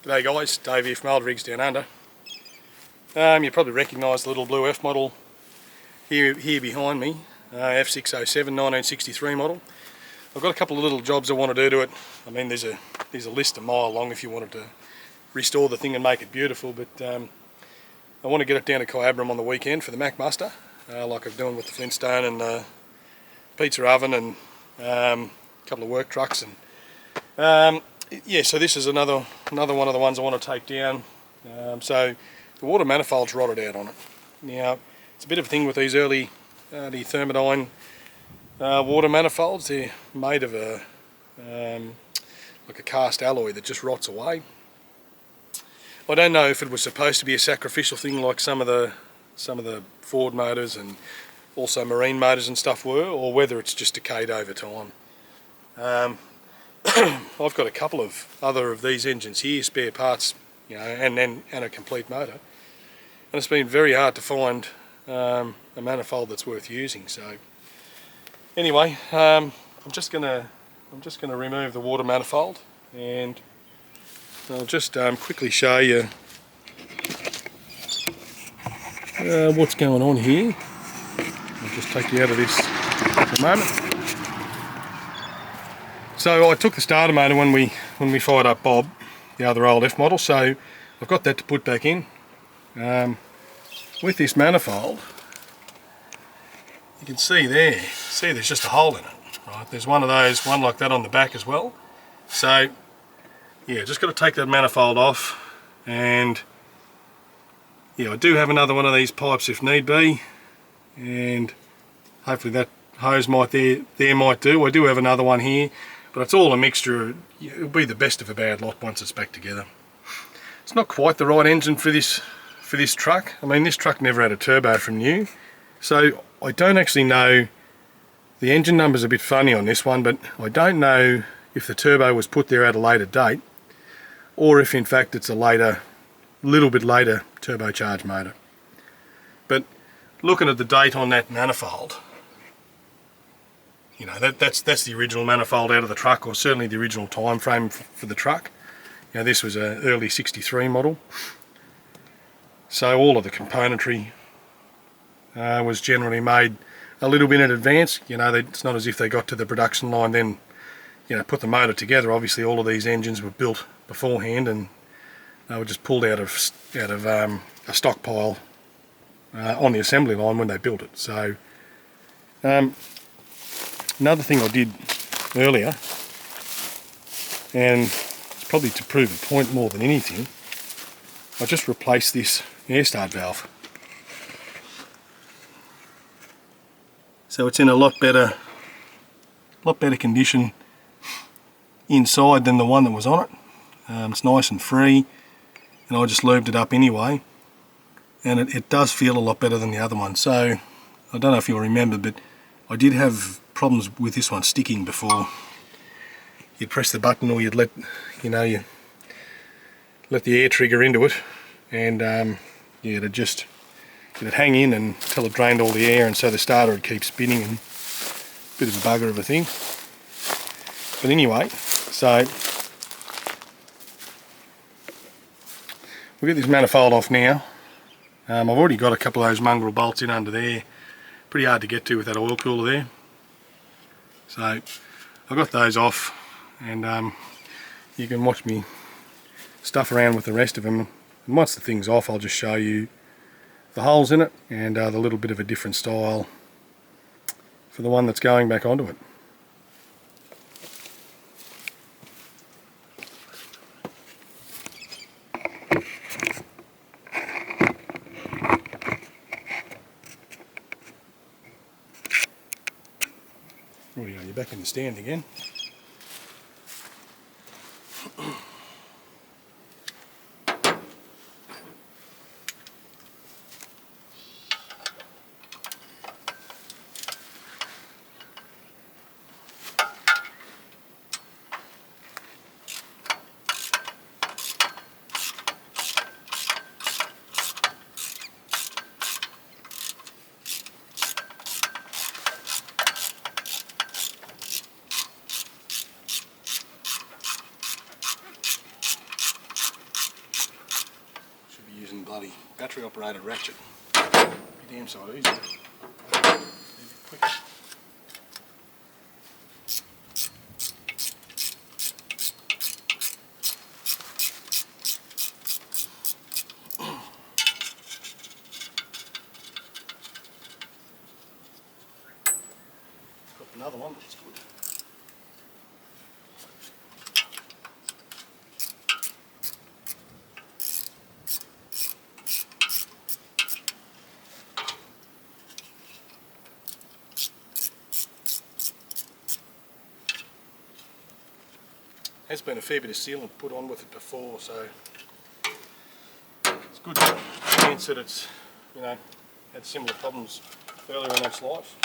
G'day guys, Dave here from Old Rigs Down Under. You probably recognise the little blue F model here behind me, F607 1963 model. I've got a couple of little jobs I want to do to it. I mean, there's a list a mile long if you wanted to restore the thing and make it beautiful, but I want to get it down to Kyabram on the weekend for the Mack Muster, like I'm doing with the Flintstone and the pizza oven and a couple of work trucks. And yeah, so this is another one of the ones I want to take down. So the water manifold's rotted out on it. Now, it's a bit of a thing with these early Thermodyne water manifolds. They're made of like a cast alloy that just rots away. I don't know if it was supposed to be a sacrificial thing like some of the Ford motors and also marine motors and stuff were, or whether it's just decayed over time. I've got a couple of other of these engines here, spare parts, you know, and a complete motor, and it's been very hard to find a manifold that's worth using. So anyway, I'm just gonna remove the water manifold, and I'll just quickly show you what's going on here. I'll just take you out of this for a moment. So I took the starter motor when we fired up Bob, the other old F model, so I've got that to put back in. With this manifold, you can see there's just a hole in it, right? There's one of those, one like that on the back as well. So yeah, just got to take that manifold off, and yeah, I do have another one of these pipes if need be, and hopefully that hose might do. I do have another one here, but it's all a mixture. It'll be the best of a bad lot once it's back together. It's not quite the right engine for this truck. I mean, this truck never had a turbo from new, so I don't actually know. The engine number's a bit funny on this one, but I don't know if the turbo was put there at a later date, or if in fact it's a little bit later turbocharged motor. But looking at the date on that manifold, you know, that's the original manifold out of the truck, or certainly the original time frame for the truck. You know, this was an early 63 model, so all of the componentry was generally made a little bit in advance. You know, it's not as if they got to the production line then, you know, put the motor together. Obviously all of these engines were built beforehand, and they were just pulled out of a stockpile on the assembly line when they built it. So another thing I did earlier, and it's probably to prove a point more than anything, I just replaced this air start valve. So it's in a lot better condition inside than the one that was on it. It's nice and free, and I just lubed it up anyway, and it does feel a lot better than the other one. So I don't know if you'll remember, but I did have problems with this one sticking before. You'd press the button, or you'd let the air trigger into it, and yeah, it'd hang in until it drained all the air, and so the starter would keep spinning, and a bit of a bugger of a thing. But anyway, so we'll get this manifold off now. I've already got a couple of those mongrel bolts in under there. Pretty hard to get to with that oil cooler there. So I've got those off, and you can watch me stuff around with the rest of them. And once the thing's off, I'll just show you the holes in it and the little bit of a different style for the one that's going back onto it. Oh yeah, you're back in the stand again. battery operated ratchet. Be damn sight easier. Quicker. Got another one, that's good. There's been a fair bit of sealant put on with it before, so it's good chance that it's, you know, had similar problems earlier in its life.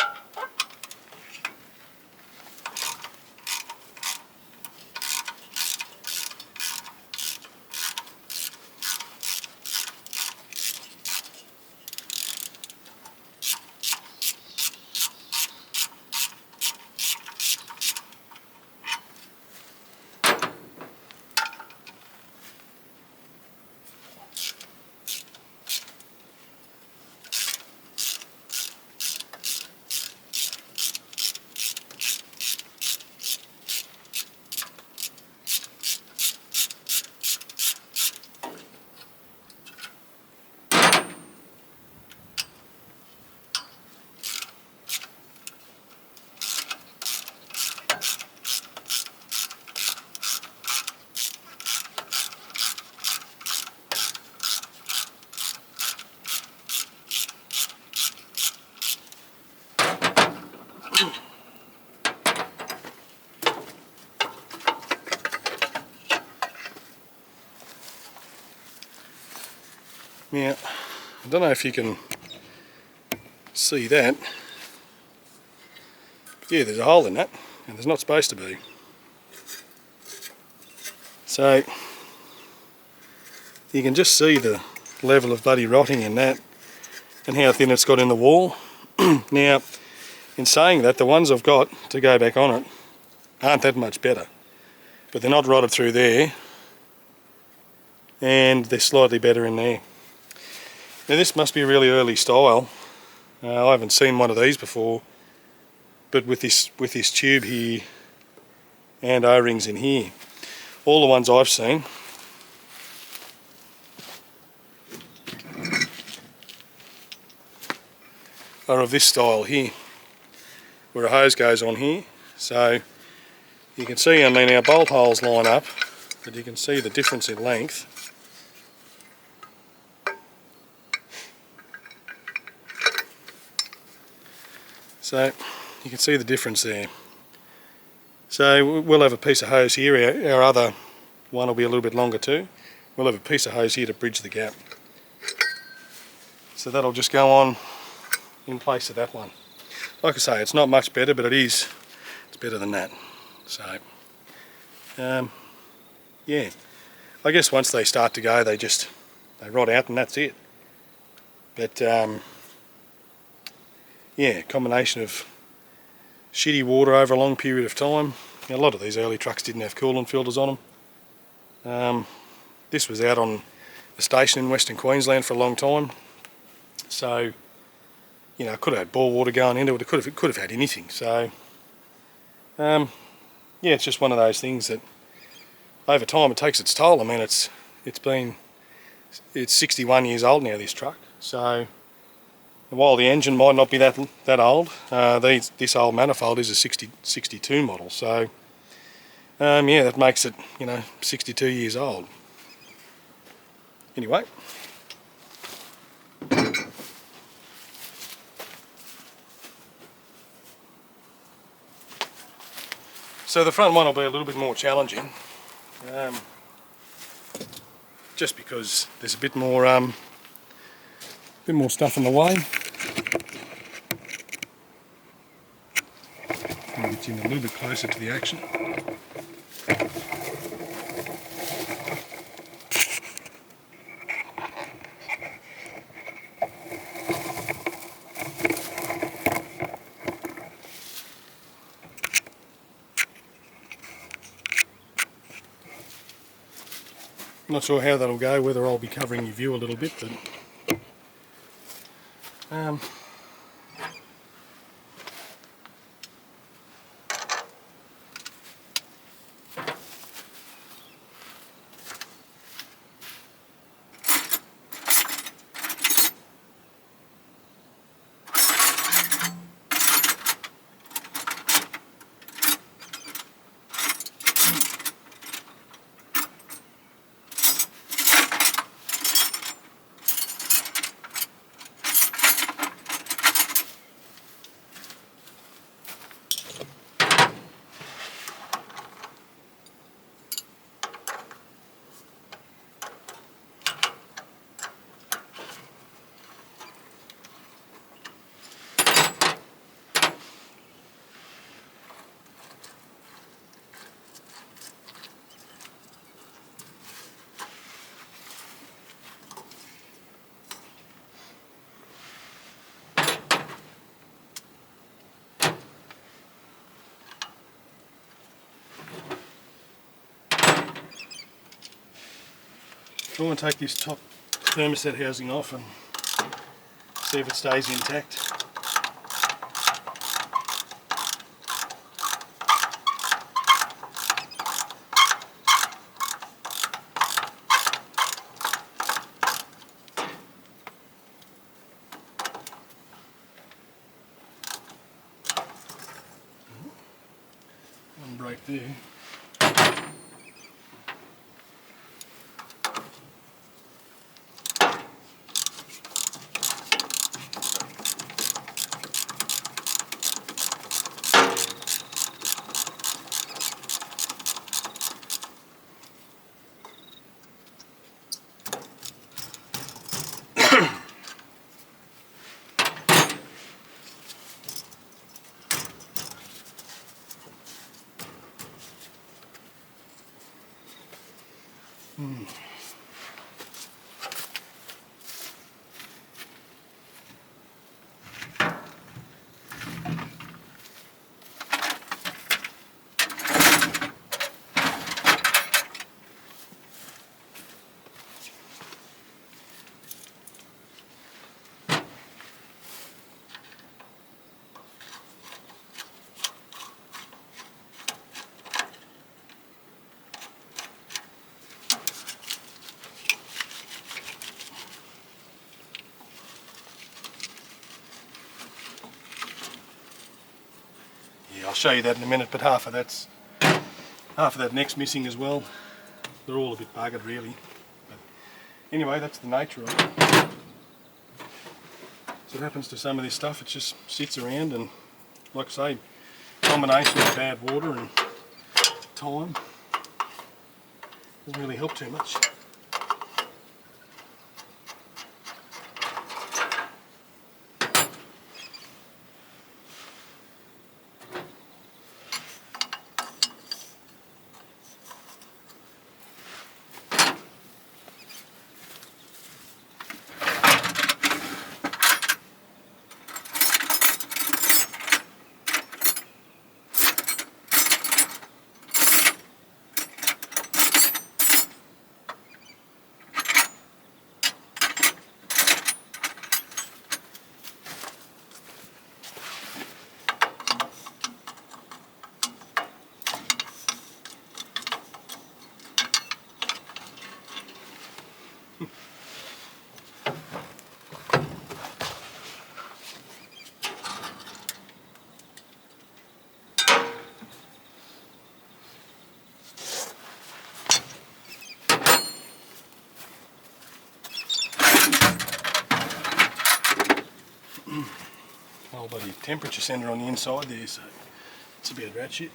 Now, I don't know if you can see that. Yeah, there's a hole in that, and there's not supposed to be. So, you can just see the level of bloody rotting in that, and how thin it's got in the wall. Now, in saying that, the ones I've got to go back on it aren't that much better. But they're not rotted through there, and they're slightly better in there. Now this must be a really early style. I haven't seen one of these before, but with this tube here and O-rings in here, all the ones I've seen are of this style here, where a hose goes on here. So you can see, I mean, our bolt holes line up, but you can see the difference in length. So you can see the difference there. So we'll have a piece of hose here. Our other one will be a little bit longer too. We'll have a piece of hose here to bridge the gap. So that'll just go on in place of that one. Like I say, it's not much better, but it's better than that. So yeah, I guess once they start to go, they rot out and that's it. But yeah, combination of shitty water over a long period of time. Now, a lot of these early trucks didn't have coolant filters on them. This was out on a station in Western Queensland for a long time, so you know, it could have had bore water going into it. It could have had anything. So yeah, it's just one of those things that over time it takes its toll. I mean, it's 61 years old now, this truck. So while the engine might not be that old, this old manifold is a 62 model. So yeah, that makes it, you know, 62 years old. Anyway. So the front one will be a little bit more challenging, just because there's a bit more stuff in the way. I'll get in a little bit closer to the action. I'm not sure how that'll go, whether I'll be covering your view a little bit, but Um, I want to take this top thermostat housing off and see if it stays intact. One break there. I'll show you that in a minute, but half of that neck's missing as well. They're all a bit buggered really. But anyway, that's the nature of it. So what happens to some of this stuff, it just sits around, and like I say, combination of bad water and time doesn't really help too much. Whole bloody temperature sensor on the inside there, so it's a bit of rat shit.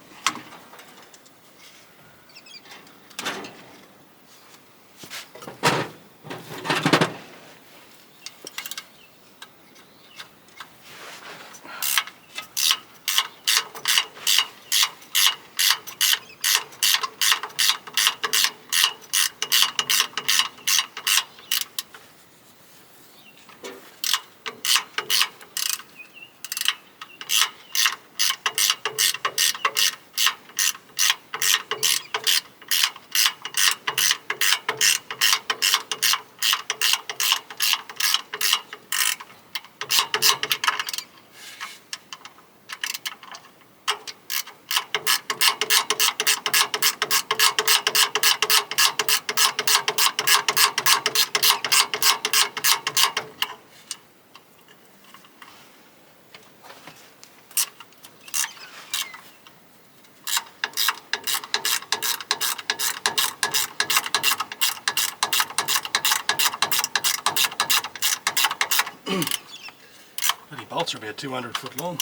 Bloody bolts are about 200 foot long.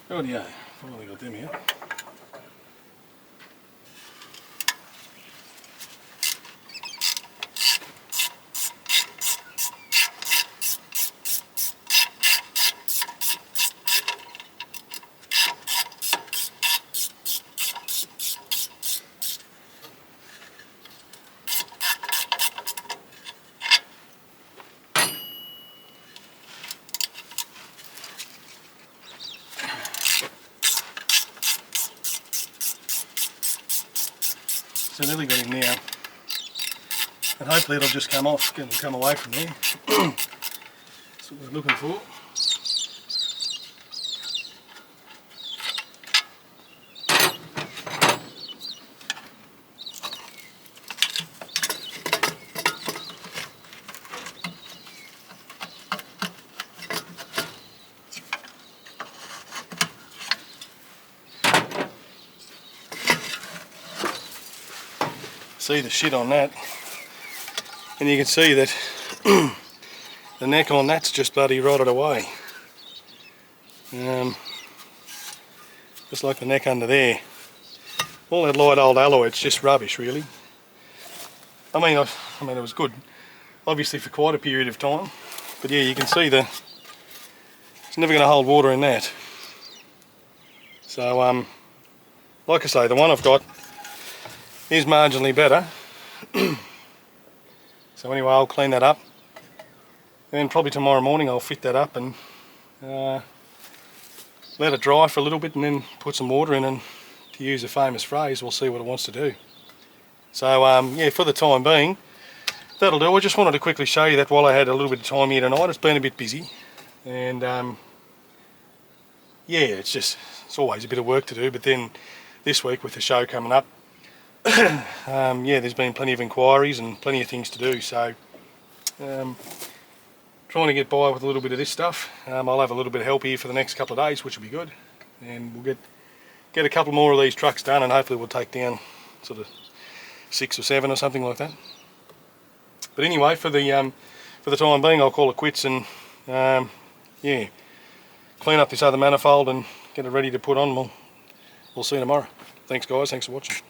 Rightio, finally got them out. So nearly got him now, and hopefully it'll just come off and come away from there. That's what we're looking for. See the shit on that, and you can see that the neck on that's just bloody rotted away, just like the neck under there. All that light old alloy, it's just rubbish really. I mean it was good obviously for quite a period of time, but yeah, you can see it's never going to hold water in that. So like I say, the one I've got is marginally better. So anyway, I'll clean that up, and probably tomorrow morning I'll fit that up and let it dry for a little bit, and then put some water in, and to use a famous phrase, we'll see what it wants to do. So yeah, for the time being, that'll do. I just wanted to quickly show you that while I had a little bit of time here tonight. It's been a bit busy, and yeah, it's always a bit of work to do, but then this week with the show coming up, yeah, there's been plenty of inquiries and plenty of things to do, so trying to get by with a little bit of this stuff. I'll have a little bit of help here for the next couple of days, which will be good, and we'll get a couple more of these trucks done, and hopefully we'll take down sort of 6 or 7 or something like that. But anyway, for the time being, I'll call it quits, and yeah, clean up this other manifold and get it ready to put on. We'll see you tomorrow. Thanks guys, thanks for watching.